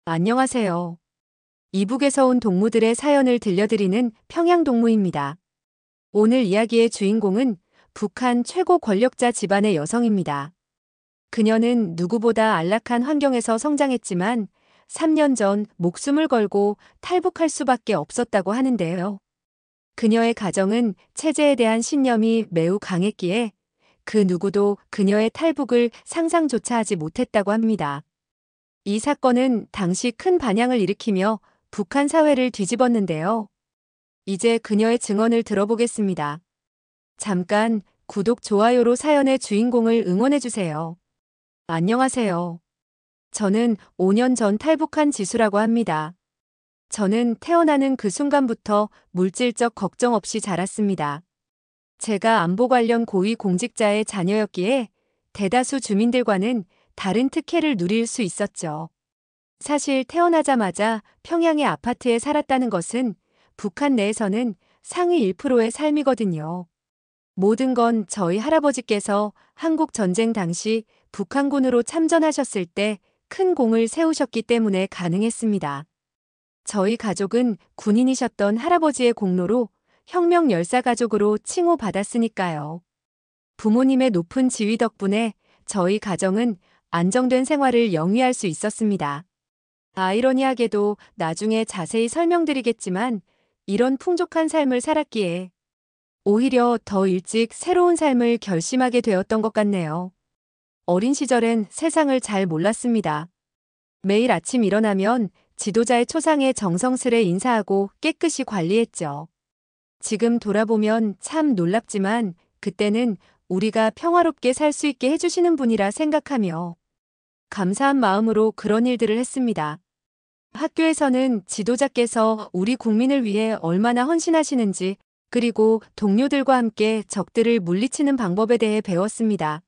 안녕하세요. 이북에서 온 동무들의 사연을 들려드리는 평양동무입니다. 오늘 이야기의 주인공은 북한 최고 권력자 집안의 여성입니다. 그녀는 누구보다 안락한 환경에서 성장했지만 3년 전 목숨을 걸고 탈북할 수밖에 없었다고 하는데요. 그녀의 가정은 체제에 대한 신념이 매우 강했기에 그 누구도 그녀의 탈북을 상상조차 하지 못했다고 합니다. 이 사건은 당시 큰 반향을 일으키며 북한 사회를 뒤집었는데요. 이제 그녀의 증언을 들어보겠습니다. 잠깐 구독, 좋아요로 사연의 주인공을 응원해주세요. 안녕하세요. 저는 5년 전 탈북한 지수라고 합니다. 저는 태어나는 그 순간부터 물질적 걱정 없이 자랐습니다. 제가 안보 관련 고위 공직자의 자녀였기에 대다수 주민들과는 다른 특혜를 누릴 수 있었죠. 사실 태어나자마자 평양의 아파트에 살았다는 것은 북한 내에서는 상위 1%의 삶이거든요. 모든 건 저희 할아버지께서 한국 전쟁 당시 북한군으로 참전하셨을 때 큰 공을 세우셨기 때문에 가능했습니다. 저희 가족은 군인이셨던 할아버지의 공로로 혁명 열사 가족으로 칭호받았으니까요. 부모님의 높은 지위 덕분에 저희 가정은 안정된 생활을 영위할 수 있었습니다. 아이러니하게도 나중에 자세히 설명드리겠지만 이런 풍족한 삶을 살았기에 오히려 더 일찍 새로운 삶을 결심하게 되었던 것 같네요. 어린 시절엔 세상을 잘 몰랐습니다. 매일 아침 일어나면 지도자의 초상에 정성스레 인사하고 깨끗이 관리했죠. 지금 돌아보면 참 놀랍지만 그때는 우리가 평화롭게 살 수 있게 해주시는 분이라 생각하며 감사한 마음으로 그런 일들을 했습니다. 학교에서는 지도자께서 우리 국민을 위해 얼마나 헌신하시는지, 그리고 동료들과 함께 적들을 물리치는 방법에 대해 배웠습니다.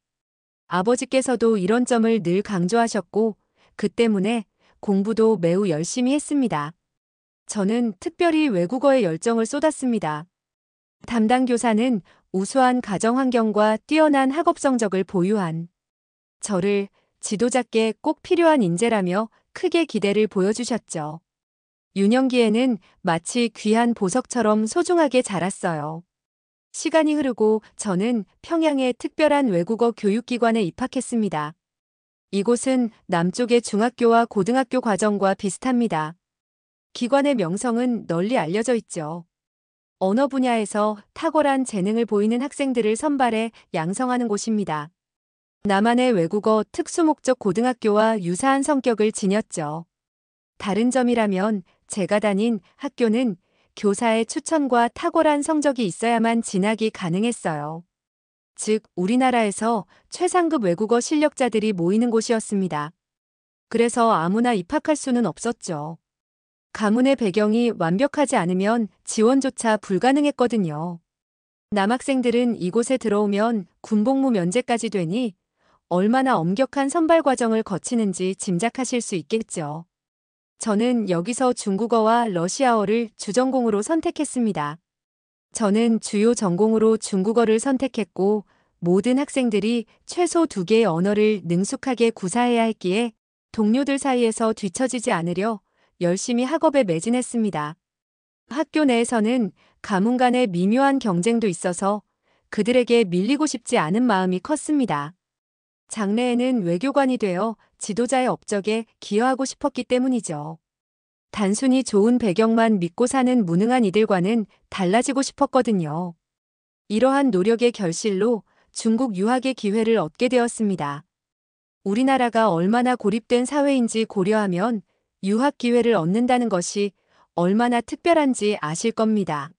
아버지께서도 이런 점을 늘 강조하셨고, 그 때문에 공부도 매우 열심히 했습니다. 저는 특별히 외국어에 열정을 쏟았습니다. 담당 교사는 우수한 가정 환경과 뛰어난 학업 성적을 보유한 저를 지도자께 꼭 필요한 인재라며 크게 기대를 보여주셨죠. 유년기에는 마치 귀한 보석처럼 소중하게 자랐어요. 시간이 흐르고 저는 평양의 특별한 외국어 교육기관에 입학했습니다. 이곳은 남쪽의 중학교와 고등학교 과정과 비슷합니다. 기관의 명성은 널리 알려져 있죠. 언어 분야에서 탁월한 재능을 보이는 학생들을 선발해 양성하는 곳입니다. 나만의 외국어 특수목적 고등학교와 유사한 성격을 지녔죠. 다른 점이라면 제가 다닌 학교는 교사의 추천과 탁월한 성적이 있어야만 진학이 가능했어요. 즉, 우리나라에서 최상급 외국어 실력자들이 모이는 곳이었습니다. 그래서 아무나 입학할 수는 없었죠. 가문의 배경이 완벽하지 않으면 지원조차 불가능했거든요. 남학생들은 이곳에 들어오면 군복무 면제까지 되니 얼마나 엄격한 선발 과정을 거치는지 짐작하실 수 있겠죠. 저는 여기서 중국어와 러시아어를 주전공으로 선택했습니다. 저는 주요 전공으로 중국어를 선택했고 모든 학생들이 최소 2개의 언어를 능숙하게 구사해야 했기에 동료들 사이에서 뒤처지지 않으려 열심히 학업에 매진했습니다. 학교 내에서는 가문 간의 미묘한 경쟁도 있어서 그들에게 밀리고 싶지 않은 마음이 컸습니다. 장래에는 외교관이 되어 지도자의 업적에 기여하고 싶었기 때문이죠. 단순히 좋은 배경만 믿고 사는 무능한 이들과는 달라지고 싶었거든요. 이러한 노력의 결실로 중국 유학의 기회를 얻게 되었습니다. 우리나라가 얼마나 고립된 사회인지 고려하면 유학 기회를 얻는다는 것이 얼마나 특별한지 아실 겁니다.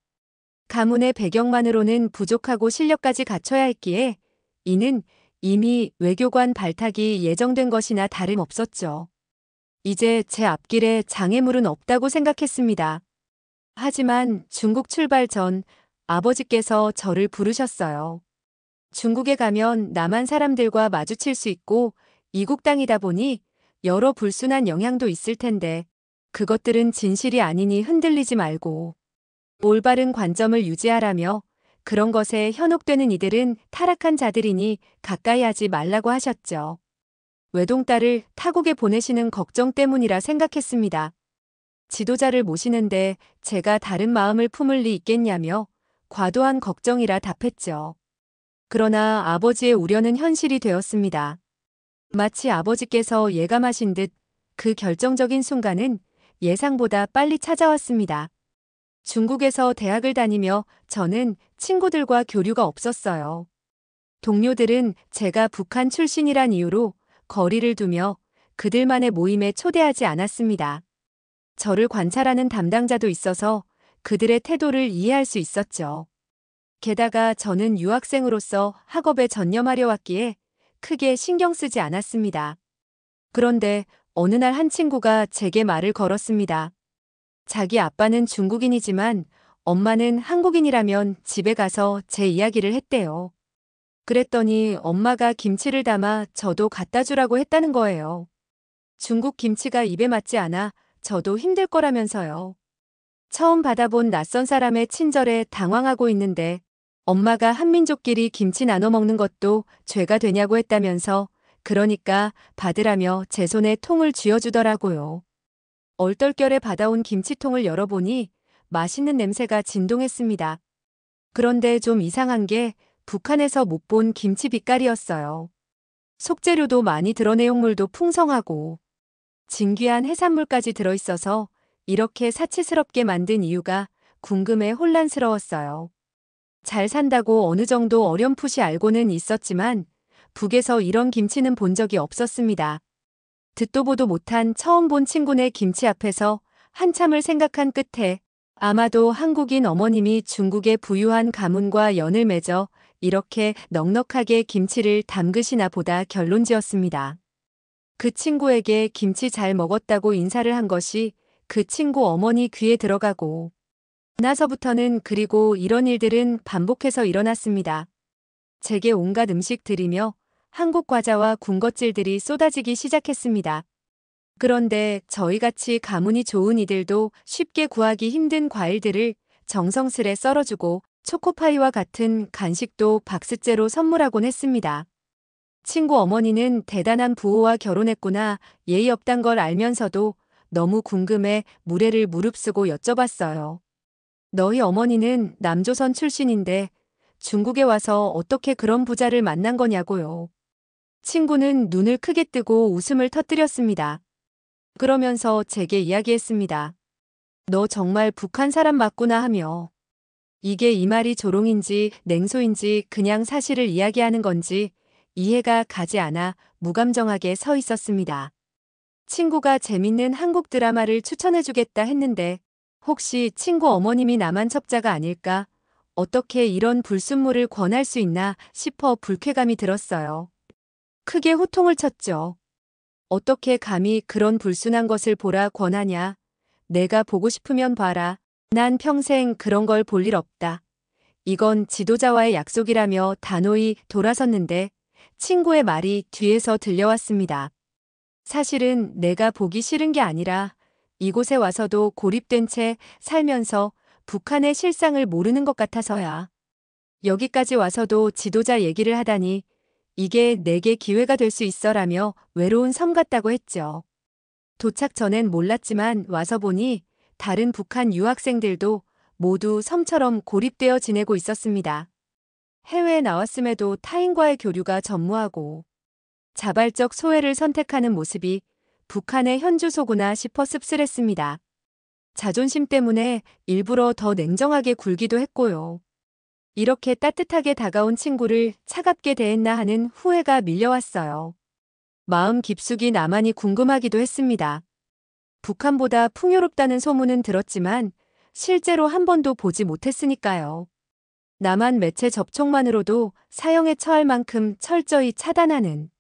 가문의 배경만으로는 부족하고 실력까지 갖춰야 했기에 이는 이미 외교관 발탁이 예정된 것이나 다름없었죠. 이제 제 앞길에 장애물은 없다고 생각했습니다. 하지만 중국 출발 전 아버지께서 저를 부르셨어요. 중국에 가면 남한 사람들과 마주칠 수 있고 이국 땅이다 보니 여러 불순한 영향도 있을 텐데 그것들은 진실이 아니니 흔들리지 말고 올바른 관점을 유지하라며 그런 것에 현혹되는 이들은 타락한 자들이니 가까이 하지 말라고 하셨죠. 외동딸을 타국에 보내시는 걱정 때문이라 생각했습니다. 지도자를 모시는데 제가 다른 마음을 품을 리 있겠냐며 과도한 걱정이라 답했죠. 그러나 아버지의 우려는 현실이 되었습니다. 마치 아버지께서 예감하신 듯 그 결정적인 순간은 예상보다 빨리 찾아왔습니다. 중국에서 대학을 다니며 저는 친구들과 교류가 없었어요. 동료들은 제가 북한 출신이란 이유로 거리를 두며 그들만의 모임에 초대하지 않았습니다. 저를 관찰하는 담당자도 있어서 그들의 태도를 이해할 수 있었죠. 게다가 저는 유학생으로서 학업에 전념하려 왔기에 크게 신경 쓰지 않았습니다. 그런데 어느 날 한 친구가 제게 말을 걸었습니다. 자기 아빠는 중국인이지만 엄마는 한국인이라면 집에 가서 제 이야기를 했대요. 그랬더니 엄마가 김치를 담아 저도 갖다 주라고 했다는 거예요. 중국 김치가 입에 맞지 않아 저도 힘들 거라면서요. 처음 받아본 낯선 사람의 친절에 당황하고 있는데 엄마가 한민족끼리 김치 나눠 먹는 것도 죄가 되냐고 했다면서 그러니까 받으라며 제 손에 통을 쥐어주더라고요. 얼떨결에 받아온 김치통을 열어보니 맛있는 냄새가 진동했습니다. 그런데 좀 이상한 게 북한에서 못 본 김치 빛깔이었어요. 속재료도 많이 들어 내용물도 풍성하고 진귀한 해산물까지 들어있어서 이렇게 사치스럽게 만든 이유가 궁금해 혼란스러웠어요. 잘 산다고 어느 정도 어렴풋이 알고는 있었지만 북에서 이런 김치는 본 적이 없었습니다. 듣도 보도 못한 처음 본 친구네 김치 앞에서 한참을 생각한 끝에 아마도 한국인 어머님이 중국의 부유한 가문과 연을 맺어 이렇게 넉넉하게 김치를 담그시나 보다 결론지었습니다. 그 친구에게 김치 잘 먹었다고 인사를 한 것이 그 친구 어머니 귀에 들어가고 나서부터는 그리고 이런 일들은 반복해서 일어났습니다. 제게 온갖 음식 들이며 한국 과자와 군것질들이 쏟아지기 시작했습니다. 그런데 저희같이 가문이 좋은 이들도 쉽게 구하기 힘든 과일들을 정성스레 썰어주고 초코파이와 같은 간식도 박스째로 선물하곤 했습니다. 친구 어머니는 대단한 부호와 결혼했구나 예의 없단 걸 알면서도 너무 궁금해 무례를 무릅쓰고 여쭤봤어요. 너희 어머니는 남조선 출신인데 중국에 와서 어떻게 그런 부자를 만난 거냐고요. 친구는 눈을 크게 뜨고 웃음을 터뜨렸습니다. 그러면서 제게 이야기했습니다. 너 정말 북한 사람 맞구나 하며. 이게 이 말이 조롱인지 냉소인지 그냥 사실을 이야기하는 건지 이해가 가지 않아 무감정하게 서 있었습니다. 친구가 재밌는 한국 드라마를 추천해주겠다 했는데 혹시 친구 어머님이 남한 첩자가 아닐까? 어떻게 이런 불순물을 권할 수 있나 싶어 불쾌감이 들었어요. 크게 호통을 쳤죠. 어떻게 감히 그런 불순한 것을 보라 권하냐. 내가 보고 싶으면 봐라. 난 평생 그런 걸 볼 일 없다. 이건 지도자와의 약속이라며 단호히 돌아섰는데 친구의 말이 뒤에서 들려왔습니다. 사실은 내가 보기 싫은 게 아니라 이곳에 와서도 고립된 채 살면서 북한의 실상을 모르는 것 같아서야. 여기까지 와서도 지도자 얘기를 하다니 이게 내게 기회가 될 수 있어라며 외로운 섬 같다고 했죠. 도착 전엔 몰랐지만 와서 보니 다른 북한 유학생들도 모두 섬처럼 고립되어 지내고 있었습니다. 해외에 나왔음에도 타인과의 교류가 전무하고 자발적 소외를 선택하는 모습이 북한의 현주소구나 싶어 씁쓸했습니다. 자존심 때문에 일부러 더 냉정하게 굴기도 했고요. 이렇게 따뜻하게 다가온 친구를 차갑게 대했나 하는 후회가 밀려왔어요. 마음 깊숙이 나만이 궁금하기도 했습니다. 북한보다 풍요롭다는 소문은 들었지만 실제로 한 번도 보지 못했으니까요. 남한 매체 접촉만으로도 사형에 처할 만큼 철저히 차단하는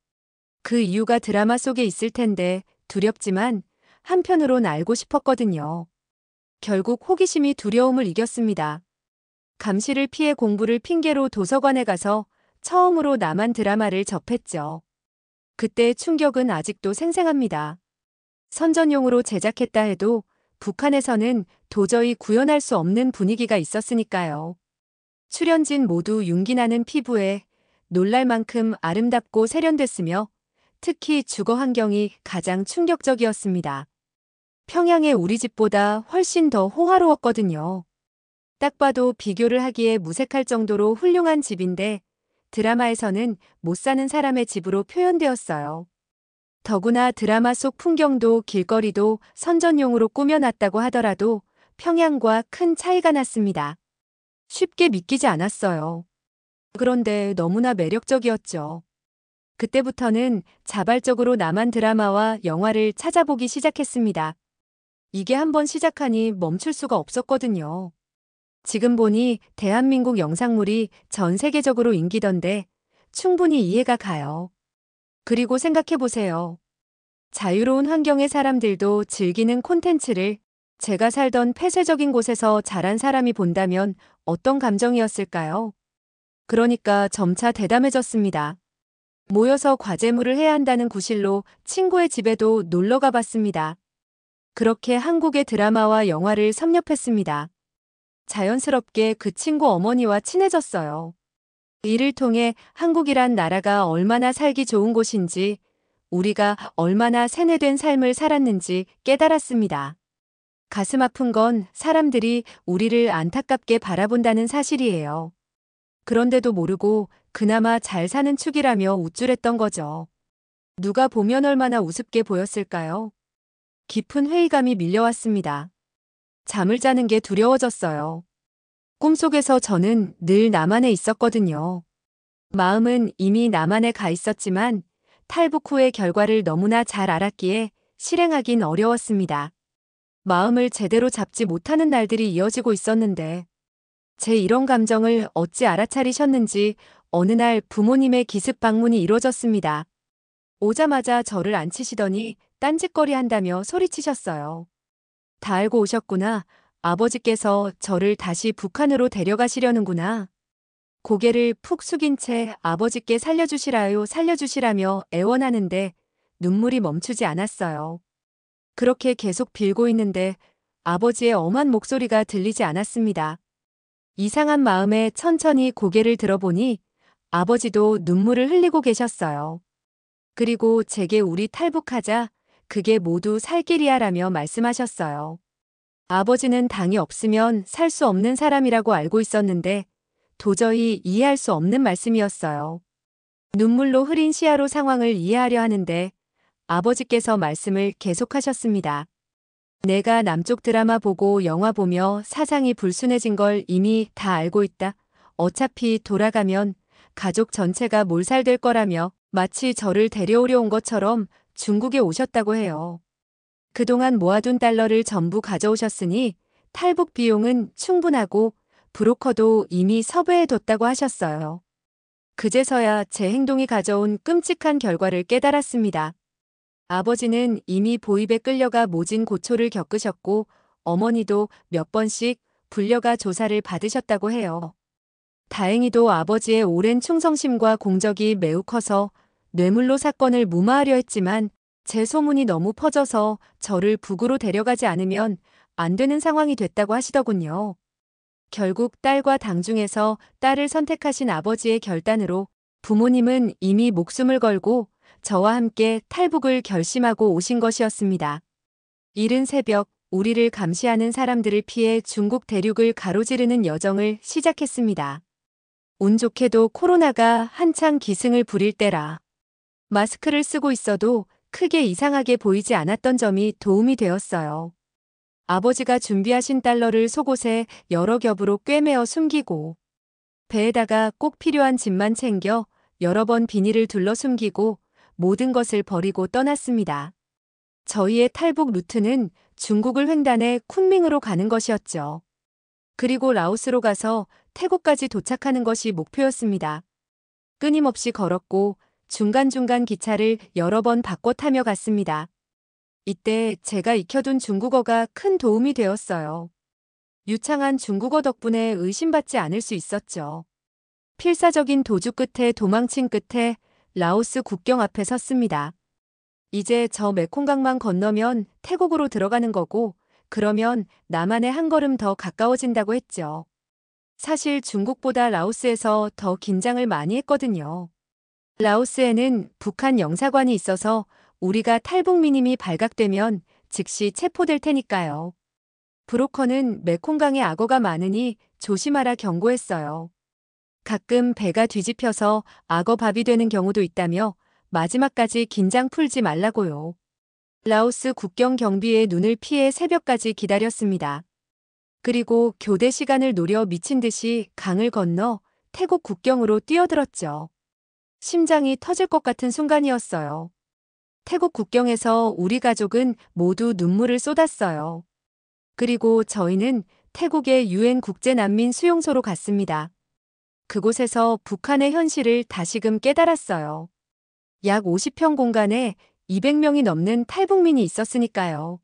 그 이유가 드라마 속에 있을 텐데 두렵지만 한편으론 알고 싶었거든요. 결국 호기심이 두려움을 이겼습니다. 감시를 피해 공부를 핑계로 도서관에 가서 처음으로 남한 드라마를 접했죠. 그때의 충격은 아직도 생생합니다. 선전용으로 제작했다 해도 북한에서는 도저히 구현할 수 없는 분위기가 있었으니까요. 출연진 모두 윤기나는 피부에 놀랄 만큼 아름답고 세련됐으며 특히 주거 환경이 가장 충격적이었습니다. 평양의 우리 집보다 훨씬 더 호화로웠거든요. 딱 봐도 비교를 하기에 무색할 정도로 훌륭한 집인데 드라마에서는 못 사는 사람의 집으로 표현되었어요. 더구나 드라마 속 풍경도 길거리도 선전용으로 꾸며놨다고 하더라도 평양과 큰 차이가 났습니다. 쉽게 믿기지 않았어요. 그런데 너무나 매력적이었죠. 그때부터는 자발적으로 남한 드라마와 영화를 찾아보기 시작했습니다. 이게 한번 시작하니 멈출 수가 없었거든요. 지금 보니 대한민국 영상물이 전 세계적으로 인기던데 충분히 이해가 가요. 그리고 생각해보세요. 자유로운 환경의 사람들도 즐기는 콘텐츠를 제가 살던 폐쇄적인 곳에서 자란 사람이 본다면 어떤 감정이었을까요? 그러니까 점차 대담해졌습니다. 모여서 과제물을 해야 한다는 구실로 친구의 집에도 놀러 가봤습니다. 그렇게 한국의 드라마와 영화를 섭렵했습니다. 자연스럽게 그 친구 어머니와 친해졌어요. 이를 통해 한국이란 나라가 얼마나 살기 좋은 곳인지, 우리가 얼마나 세뇌된 삶을 살았는지 깨달았습니다. 가슴 아픈 건 사람들이 우리를 안타깝게 바라본다는 사실이에요. 그런데도 모르고 그나마 잘 사는 축이라며 우쭐했던 거죠. 누가 보면 얼마나 우습게 보였을까요? 깊은 회의감이 밀려왔습니다. 잠을 자는 게 두려워졌어요. 꿈속에서 저는 늘 남한에 있었거든요. 마음은 이미 남한에 가 있었지만 탈북 후의 결과를 너무나 잘 알았기에 실행하긴 어려웠습니다. 마음을 제대로 잡지 못하는 날들이 이어지고 있었는데 제 이런 감정을 어찌 알아차리셨는지 어느 날 부모님의 기습 방문이 이루어졌습니다. 오자마자 저를 앉히시더니 딴짓거리 한다며 소리치셨어요. 다 알고 오셨구나. 아버지께서 저를 다시 북한으로 데려가시려는구나. 고개를 푹 숙인 채 아버지께 살려주시라요 살려주시라며 애원하는데 눈물이 멈추지 않았어요. 그렇게 계속 빌고 있는데 아버지의 엄한 목소리가 들리지 않았습니다. 이상한 마음에 천천히 고개를 들어보니 아버지도 눈물을 흘리고 계셨어요. 그리고 제게 우리 탈북하자. 그게 모두 살 길이야라며 말씀하셨어요. 아버지는 당이 없으면 살 수 없는 사람이라고 알고 있었는데 도저히 이해할 수 없는 말씀이었어요. 눈물로 흐린 시야로 상황을 이해하려 하는데 아버지께서 말씀을 계속하셨습니다. 내가 남쪽 드라마 보고 영화 보며 사상이 불순해진 걸 이미 다 알고 있다. 어차피 돌아가면 가족 전체가 몰살될 거라며 마치 저를 데려오려 온 것처럼 중국에 오셨다고 해요. 그동안 모아둔 달러를 전부 가져오셨으니 탈북 비용은 충분하고 브로커도 이미 섭외해뒀다고 하셨어요. 그제서야 제 행동이 가져온 끔찍한 결과를 깨달았습니다. 아버지는 이미 보입에 끌려가 모진 고초를 겪으셨고 어머니도 몇 번씩 불려가 조사를 받으셨다고 해요. 다행히도 아버지의 오랜 충성심과 공적이 매우 커서 뇌물로 사건을 무마하려 했지만 제 소문이 너무 퍼져서 저를 북으로 데려가지 않으면 안 되는 상황이 됐다고 하시더군요. 결국 딸과 당 중에서 딸을 선택하신 아버지의 결단으로 부모님은 이미 목숨을 걸고 저와 함께 탈북을 결심하고 오신 것이었습니다. 이른 새벽 우리를 감시하는 사람들을 피해 중국 대륙을 가로지르는 여정을 시작했습니다. 운 좋게도 코로나가 한창 기승을 부릴 때라 마스크를 쓰고 있어도 크게 이상하게 보이지 않았던 점이 도움이 되었어요. 아버지가 준비하신 달러를 속옷에 여러 겹으로 꿰매어 숨기고 배에다가 꼭 필요한 짐만 챙겨 여러 번 비닐을 둘러 숨기고 모든 것을 버리고 떠났습니다. 저희의 탈북 루트는 중국을 횡단해 쿤밍으로 가는 것이었죠. 그리고 라오스로 가서 태국까지 도착하는 것이 목표였습니다. 끊임없이 걸었고 중간중간 기차를 여러 번 바꿔 타며 갔습니다. 이때 제가 익혀둔 중국어가 큰 도움이 되었어요. 유창한 중국어 덕분에 의심받지 않을 수 있었죠. 필사적인 도주 끝에 도망친 끝에 라오스 국경 앞에 섰습니다. 이제 저 메콩강만 건너면 태국으로 들어가는 거고 그러면 남한에 한 걸음 더 가까워진다고 했죠. 사실 중국보다 라오스에서 더 긴장을 많이 했거든요. 라오스에는 북한 영사관이 있어서 우리가 탈북민임이 발각되면 즉시 체포될 테니까요. 브로커는 메콩강에 악어가 많으니 조심하라 경고했어요. 가끔 배가 뒤집혀서 악어밥이 되는 경우도 있다며 마지막까지 긴장 풀지 말라고요. 라오스 국경 경비의 눈을 피해 새벽까지 기다렸습니다. 그리고 교대 시간을 노려 미친 듯이 강을 건너 태국 국경으로 뛰어들었죠. 심장이 터질 것 같은 순간이었어요. 태국 국경에서 우리 가족은 모두 눈물을 쏟았어요. 그리고 저희는 태국의 유엔 국제난민 수용소로 갔습니다. 그곳에서 북한의 현실을 다시금 깨달았어요. 약 50평 공간에 200명이 넘는 탈북민이 있었으니까요.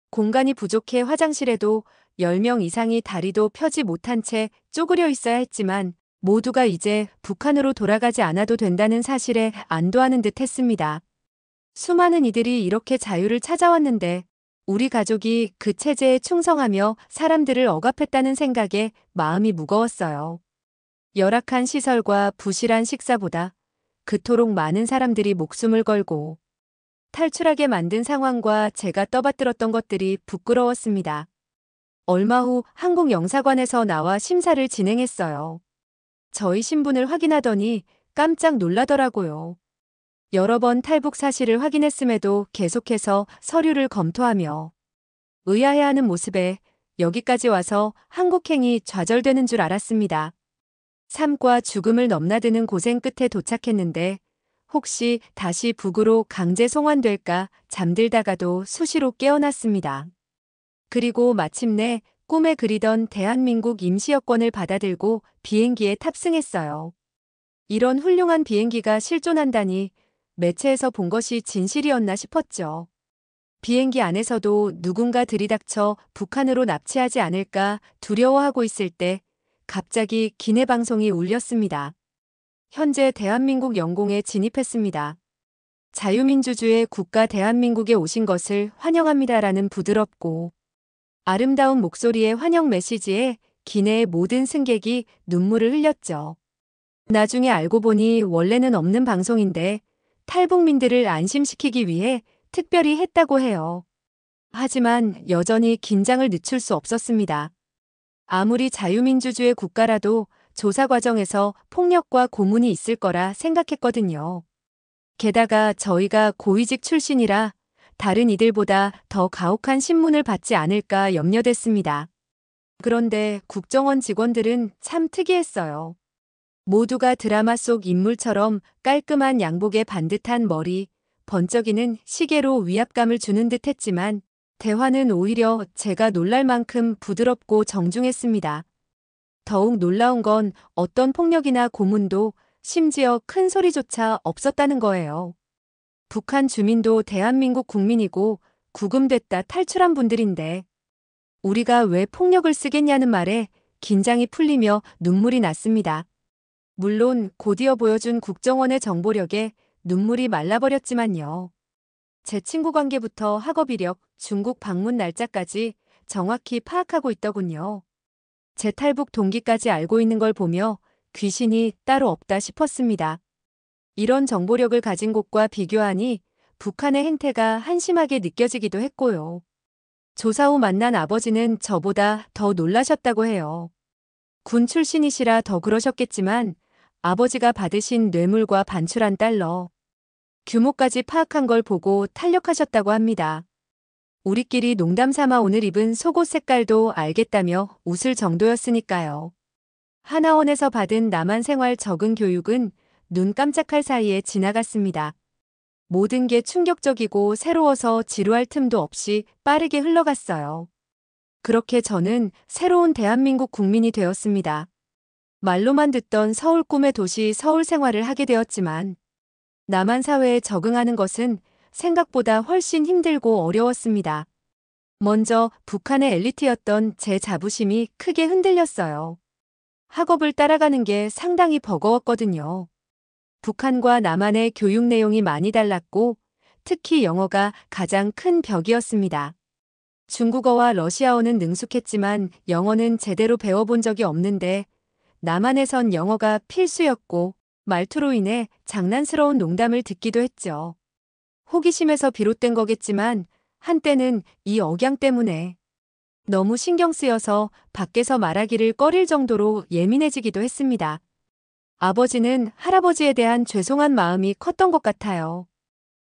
공간이 부족해 화장실에도 10명 이상이 다리도 펴지 못한 채 쪼그려 있어야 했지만 모두가 이제 북한으로 돌아가지 않아도 된다는 사실에 안도하는 듯 했습니다. 수많은 이들이 이렇게 자유를 찾아왔는데 우리 가족이 그 체제에 충성하며 사람들을 억압했다는 생각에 마음이 무거웠어요. 열악한 시설과 부실한 식사보다 그토록 많은 사람들이 목숨을 걸고 탈출하게 만든 상황과 제가 떠받들었던 것들이 부끄러웠습니다. 얼마 후 한국 영사관에서 나와 심사를 진행했어요. 저희 신분을 확인하더니 깜짝 놀라더라고요. 여러 번 탈북 사실을 확인했음에도 계속해서 서류를 검토하며 의아해하는 모습에 여기까지 와서 한국행이 좌절되는 줄 알았습니다. 삶과 죽음을 넘나드는 고생 끝에 도착했는데 혹시 다시 북으로 강제 송환될까 잠들다가도 수시로 깨어났습니다. 그리고 마침내 꿈에 그리던 대한민국 임시 여권을 받아들고 비행기에 탑승했어요. 이런 훌륭한 비행기가 실존한다니 매체에서 본 것이 진실이었나 싶었죠. 비행기 안에서도 누군가 들이닥쳐 북한으로 납치하지 않을까 두려워하고 있을 때 갑자기 기내 방송이 울렸습니다. 현재 대한민국 영공에 진입했습니다. 자유민주주의 국가 대한민국에 오신 것을 환영합니다라는 부드럽고 아름다운 목소리의 환영 메시지에 기내의 모든 승객이 눈물을 흘렸죠. 나중에 알고 보니 원래는 없는 방송인데 탈북민들을 안심시키기 위해 특별히 했다고 해요. 하지만 여전히 긴장을 늦출 수 없었습니다. 아무리 자유민주주의 국가라도 조사 과정에서 폭력과 고문이 있을 거라 생각했거든요. 게다가 저희가 고위직 출신이라 다른 이들보다 더 가혹한 신문을 받지 않을까 염려됐습니다. 그런데 국정원 직원들은 참 특이했어요. 모두가 드라마 속 인물처럼 깔끔한 양복에 반듯한 머리, 번쩍이는 시계로 위압감을 주는 듯 했지만 대화는 오히려 제가 놀랄 만큼 부드럽고 정중했습니다. 더욱 놀라운 건 어떤 폭력이나 고문도 심지어 큰 소리조차 없었다는 거예요. 북한 주민도 대한민국 국민이고 구금됐다 탈출한 분들인데 우리가 왜 폭력을 쓰겠냐는 말에 긴장이 풀리며 눈물이 났습니다. 물론 곧이어 보여준 국정원의 정보력에 눈물이 말라버렸지만요. 제 친구 관계부터 학업 이력, 중국 방문 날짜까지 정확히 파악하고 있더군요. 제 탈북 동기까지 알고 있는 걸 보며 귀신이 따로 없다 싶었습니다. 이런 정보력을 가진 곳과 비교하니 북한의 행태가 한심하게 느껴지기도 했고요. 조사 후 만난 아버지는 저보다 더 놀라셨다고 해요. 군 출신이시라 더 그러셨겠지만 아버지가 받으신 뇌물과 반출한 달러, 규모까지 파악한 걸 보고 탄력하셨다고 합니다. 우리끼리 농담 삼아 오늘 입은 속옷 색깔도 알겠다며 웃을 정도였으니까요. 하나원에서 받은 남한 생활 적응 교육은 눈 깜짝할 사이에 지나갔습니다. 모든 게 충격적이고 새로워서 지루할 틈도 없이 빠르게 흘러갔어요. 그렇게 저는 새로운 대한민국 국민이 되었습니다. 말로만 듣던 서울 꿈의 도시 서울 생활을 하게 되었지만 남한 사회에 적응하는 것은 생각보다 훨씬 힘들고 어려웠습니다. 먼저 북한의 엘리트였던 제 자부심이 크게 흔들렸어요. 학업을 따라가는 게 상당히 버거웠거든요. 북한과 남한의 교육 내용이 많이 달랐고 특히 영어가 가장 큰 벽이었습니다. 중국어와 러시아어는 능숙했지만 영어는 제대로 배워본 적이 없는데 남한에선 영어가 필수였고 말투로 인해 장난스러운 농담을 듣기도 했죠. 호기심에서 비롯된 거겠지만 한때는 이 억양 때문에 너무 신경 쓰여서 밖에서 말하기를 꺼릴 정도로 예민해지기도 했습니다. 아버지는 할아버지에 대한 죄송한 마음이 컸던 것 같아요.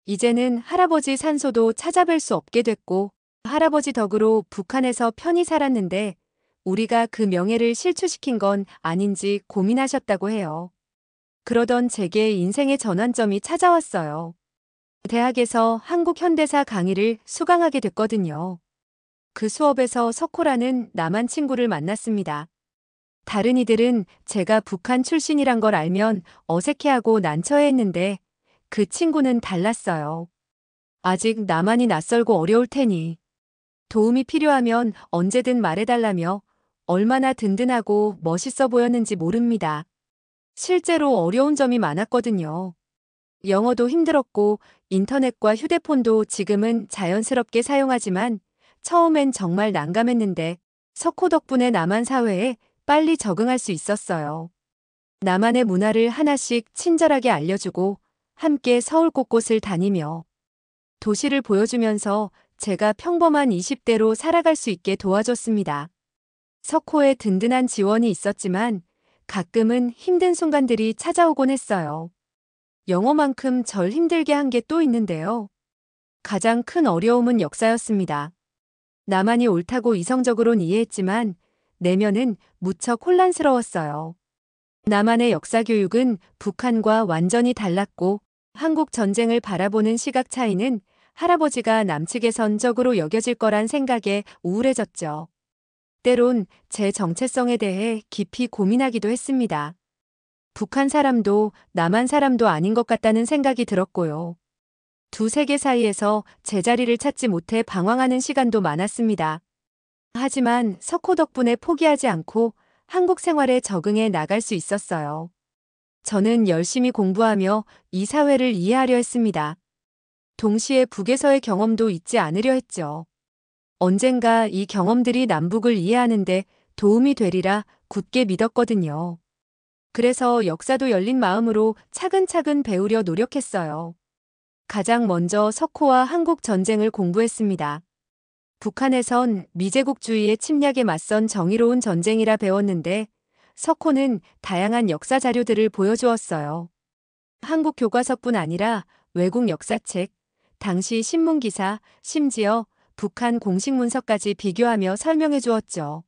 이제는 할아버지 산소도 찾아뵐 수 없게 됐고 할아버지 덕으로 북한에서 편히 살았는데 우리가 그 명예를 실추시킨 건 아닌지 고민하셨다고 해요. 그러던 제게 인생의 전환점이 찾아왔어요. 대학에서 한국 현대사 강의를 수강하게 됐거든요. 그 수업에서 석호라는 남한 친구를 만났습니다. 다른 이들은 제가 북한 출신이란 걸 알면 어색해하고 난처해했는데 그 친구는 달랐어요. 아직 남한이 낯설고 어려울 테니 도움이 필요하면 언제든 말해달라며 얼마나 든든하고 멋있어 보였는지 모릅니다. 실제로 어려운 점이 많았거든요. 영어도 힘들었고 인터넷과 휴대폰도 지금은 자연스럽게 사용하지만 처음엔 정말 난감했는데 석호 덕분에 남한 사회에 빨리 적응할 수 있었어요. 남한의 문화를 하나씩 친절하게 알려주고 함께 서울 곳곳을 다니며 도시를 보여주면서 제가 평범한 20대로 살아갈 수 있게 도와줬습니다. 석호의 든든한 지원이 있었지만 가끔은 힘든 순간들이 찾아오곤 했어요. 영어만큼 절 힘들게 한 게 또 있는데요. 가장 큰 어려움은 역사였습니다. 남한이 옳다고 이성적으론 이해했지만 내면은 무척 혼란스러웠어요. 남한의 역사 교육은 북한과 완전히 달랐고 한국 전쟁을 바라보는 시각 차이는 할아버지가 남측에선 적으로 여겨질 거란 생각에 우울해졌죠. 때론 제 정체성에 대해 깊이 고민하기도 했습니다. 북한 사람도 남한 사람도 아닌 것 같다는 생각이 들었고요. 두 세계 사이에서 제자리를 찾지 못해 방황하는 시간도 많았습니다. 하지만 석호 덕분에 포기하지 않고 한국 생활에 적응해 나갈 수 있었어요. 저는 열심히 공부하며 이 사회를 이해하려 했습니다. 동시에 북에서의 경험도 잊지 않으려 했죠. 언젠가 이 경험들이 남북을 이해하는데 도움이 되리라 굳게 믿었거든요. 그래서 역사도 열린 마음으로 차근차근 배우려 노력했어요. 가장 먼저 석호와 한국 전쟁을 공부했습니다. 북한에선 미제국주의의 침략에 맞선 정의로운 전쟁이라 배웠는데 석호는 다양한 역사 자료들을 보여주었어요. 한국 교과서뿐 아니라 외국 역사책, 당시 신문기사, 심지어 북한 공식 문서까지 비교하며 설명해 주었죠.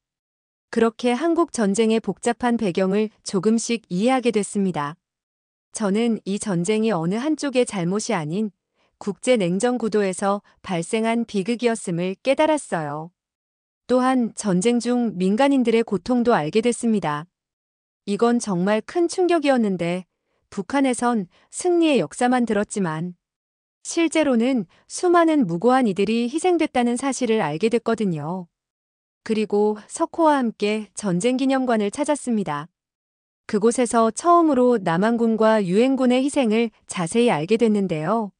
그렇게 한국 전쟁의 복잡한 배경을 조금씩 이해하게 됐습니다. 저는 이 전쟁이 어느 한쪽의 잘못이 아닌 국제 냉전 구도에서 발생한 비극이었음을 깨달았어요. 또한 전쟁 중 민간인들의 고통도 알게 됐습니다. 이건 정말 큰 충격이었는데 북한에선 승리의 역사만 들었지만 실제로는 수많은 무고한 이들이 희생됐다는 사실을 알게 됐거든요. 그리고 석호와 함께 전쟁기념관을 찾았습니다. 그곳에서 처음으로 남한군과 유엔군의 희생을 자세히 알게 됐는데요.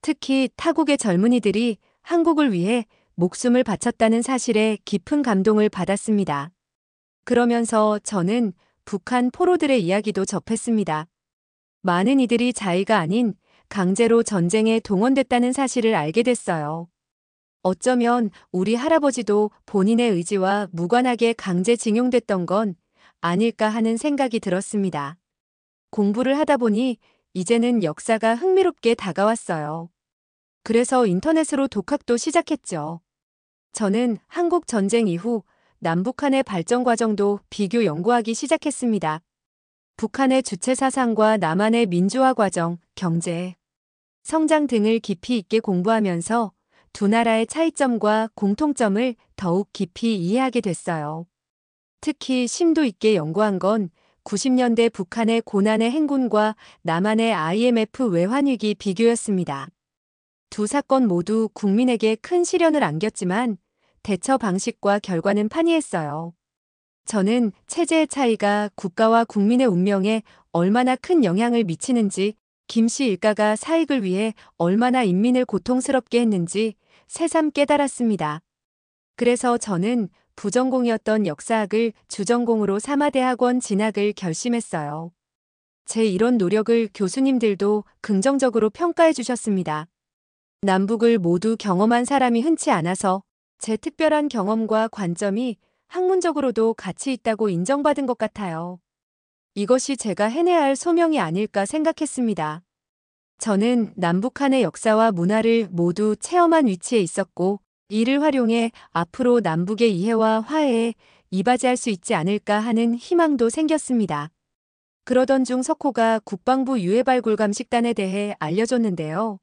특히 타국의 젊은이들이 한국을 위해 목숨을 바쳤다는 사실에 깊은 감동을 받았습니다. 그러면서 저는 북한 포로들의 이야기도 접했습니다. 많은 이들이 자의가 아닌 강제로 전쟁에 동원됐다는 사실을 알게 됐어요. 어쩌면 우리 할아버지도 본인의 의지와 무관하게 강제징용됐던 건 아닐까 하는 생각이 들었습니다. 공부를 하다 보니 이제는 역사가 흥미롭게 다가왔어요. 그래서 인터넷으로 독학도 시작했죠. 저는 한국 전쟁 이후 남북한의 발전 과정도 비교 연구하기 시작했습니다. 북한의 주체 사상과 남한의 민주화 과정, 경제, 성장 등을 깊이 있게 공부하면서 두 나라의 차이점과 공통점을 더욱 깊이 이해하게 됐어요. 특히 심도 있게 연구한 건 90년대 북한의 고난의 행군과 남한의 IMF 외환위기 비교였습니다. 두 사건 모두 국민에게 큰 시련을 안겼지만 대처 방식과 결과는 판이했어요. 저는 체제의 차이가 국가와 국민의 운명에 얼마나 큰 영향을 미치는지, 김씨 일가가 사익을 위해 얼마나 인민을 고통스럽게 했는지 새삼 깨달았습니다. 그래서 저는 부전공이었던 역사학을 주전공으로 삼아 대학원 진학을 결심했어요. 제 이런 노력을 교수님들도 긍정적으로 평가해 주셨습니다. 남북을 모두 경험한 사람이 흔치 않아서 제 특별한 경험과 관점이 학문적으로도 가치 있다고 인정받은 것 같아요. 이것이 제가 해내야 할 소명이 아닐까 생각했습니다. 저는 남북한의 역사와 문화를 모두 체험한 위치에 있었고, 이를 활용해 앞으로 남북의 이해와 화해에 이바지할 수 있지 않을까 하는 희망도 생겼습니다. 그러던 중 석호가 국방부 유해발굴감식단에 대해 알려줬는데요.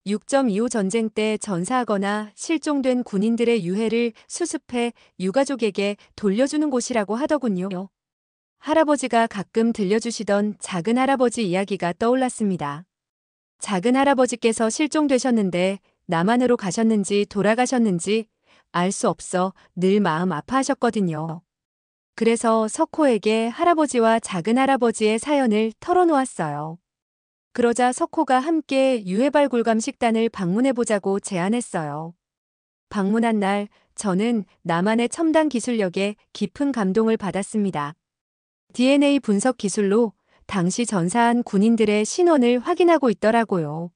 6.25 전쟁 때 전사하거나 실종된 군인들의 유해를 수습해 유가족에게 돌려주는 곳이라고 하더군요. 할아버지가 가끔 들려주시던 작은 할아버지 이야기가 떠올랐습니다. 작은 할아버지께서 실종되셨는데 남한으로 가셨는지 돌아가셨는지 알 수 없어 늘 마음 아파하셨거든요. 그래서 석호에게 할아버지와 작은 할아버지의 사연을 털어놓았어요. 그러자 석호가 함께 유해발굴감식단을 방문해보자고 제안했어요. 방문한 날 저는 남한의 첨단 기술력에 깊은 감동을 받았습니다. DNA 분석 기술로 당시 전사한 군인들의 신원을 확인하고 있더라고요.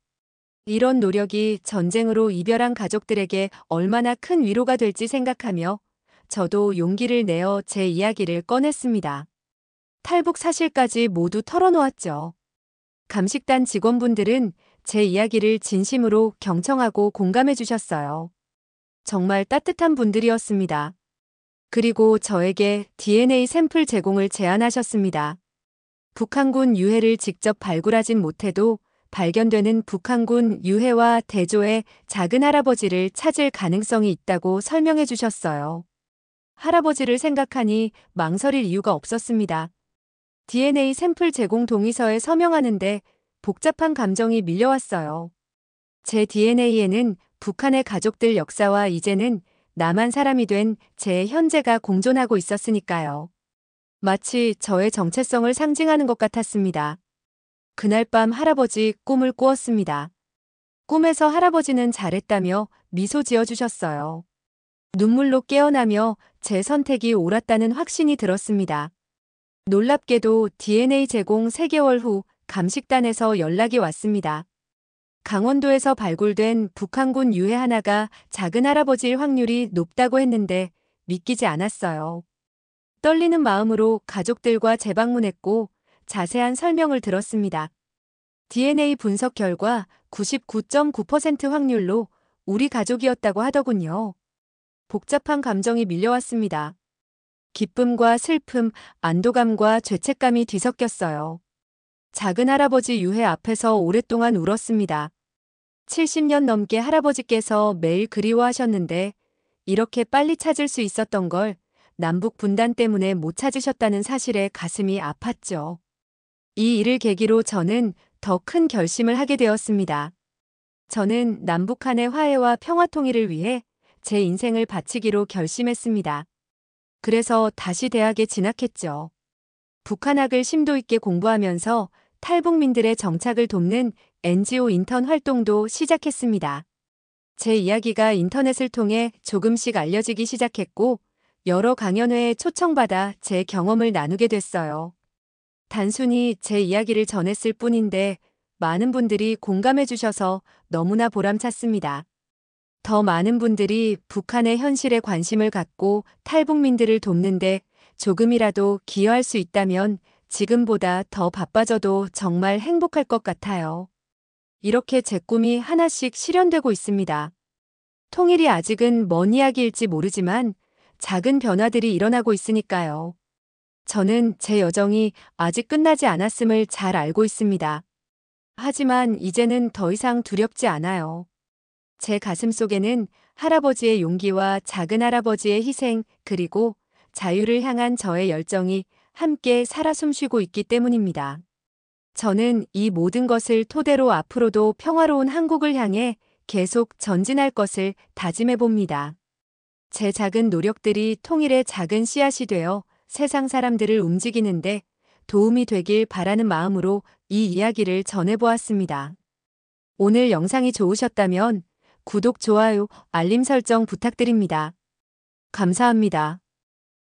이런 노력이 전쟁으로 이별한 가족들에게 얼마나 큰 위로가 될지 생각하며 저도 용기를 내어 제 이야기를 꺼냈습니다. 탈북 사실까지 모두 털어놓았죠. 감식단 직원분들은 제 이야기를 진심으로 경청하고 공감해 주셨어요. 정말 따뜻한 분들이었습니다. 그리고 저에게 DNA 샘플 제공을 제안하셨습니다. 북한군 유해를 직접 발굴하진 못해도 발견되는 북한군 유해와 대조의 작은 할아버지를 찾을 가능성이 있다고 설명해 주셨어요. 할아버지를 생각하니 망설일 이유가 없었습니다. DNA 샘플 제공 동의서에 서명하는데 복잡한 감정이 밀려왔어요. 제 DNA에는 북한의 가족들 역사와 이제는 남한 사람이 된 제 현재가 공존하고 있었으니까요. 마치 저의 정체성을 상징하는 것 같았습니다. 그날 밤 할아버지 꿈을 꾸었습니다. 꿈에서 할아버지는 잘했다며 미소 지어주셨어요. 눈물로 깨어나며 제 선택이 옳았다는 확신이 들었습니다. 놀랍게도 DNA 제공 3개월 후 감식단에서 연락이 왔습니다. 강원도에서 발굴된 북한군 유해 하나가 작은 할아버지일 확률이 높다고 했는데 믿기지 않았어요. 떨리는 마음으로 가족들과 재방문했고 자세한 설명을 들었습니다. DNA 분석 결과 99.9% 확률로 우리 가족이었다고 하더군요. 복잡한 감정이 밀려왔습니다. 기쁨과 슬픔, 안도감과 죄책감이 뒤섞였어요. 작은 할아버지 유해 앞에서 오랫동안 울었습니다. 70년 넘게 할아버지께서 매일 그리워하셨는데 이렇게 빨리 찾을 수 있었던 걸 남북 분단 때문에 못 찾으셨다는 사실에 가슴이 아팠죠. 이 일을 계기로 저는 더 큰 결심을 하게 되었습니다. 저는 남북한의 화해와 평화 통일을 위해 제 인생을 바치기로 결심했습니다. 그래서 다시 대학에 진학했죠. 북한학을 심도 있게 공부하면서 탈북민들의 정착을 돕는 NGO 인턴 활동도 시작했습니다. 제 이야기가 인터넷을 통해 조금씩 알려지기 시작했고 여러 강연회에 초청받아 제 경험을 나누게 됐어요. 단순히 제 이야기를 전했을 뿐인데 많은 분들이 공감해 주셔서 너무나 보람찼습니다. 더 많은 분들이 북한의 현실에 관심을 갖고 탈북민들을 돕는데 조금이라도 기여할 수 있다면 지금보다 더 바빠져도 정말 행복할 것 같아요. 이렇게 제 꿈이 하나씩 실현되고 있습니다. 통일이 아직은 먼 이야기일지 모르지만 작은 변화들이 일어나고 있으니까요. 저는 제 여정이 아직 끝나지 않았음을 잘 알고 있습니다. 하지만 이제는 더 이상 두렵지 않아요. 제 가슴 속에는 할아버지의 용기와 작은 할아버지의 희생 그리고 자유를 향한 저의 열정이 함께 살아 숨쉬고 있기 때문입니다. 저는 이 모든 것을 토대로 앞으로도 평화로운 한국을 향해 계속 전진할 것을 다짐해 봅니다. 제 작은 노력들이 통일의 작은 씨앗이 되어 세상 사람들을 움직이는데 도움이 되길 바라는 마음으로 이 이야기를 전해보았습니다. 오늘 영상이 좋으셨다면 구독, 좋아요, 알림 설정 부탁드립니다. 감사합니다.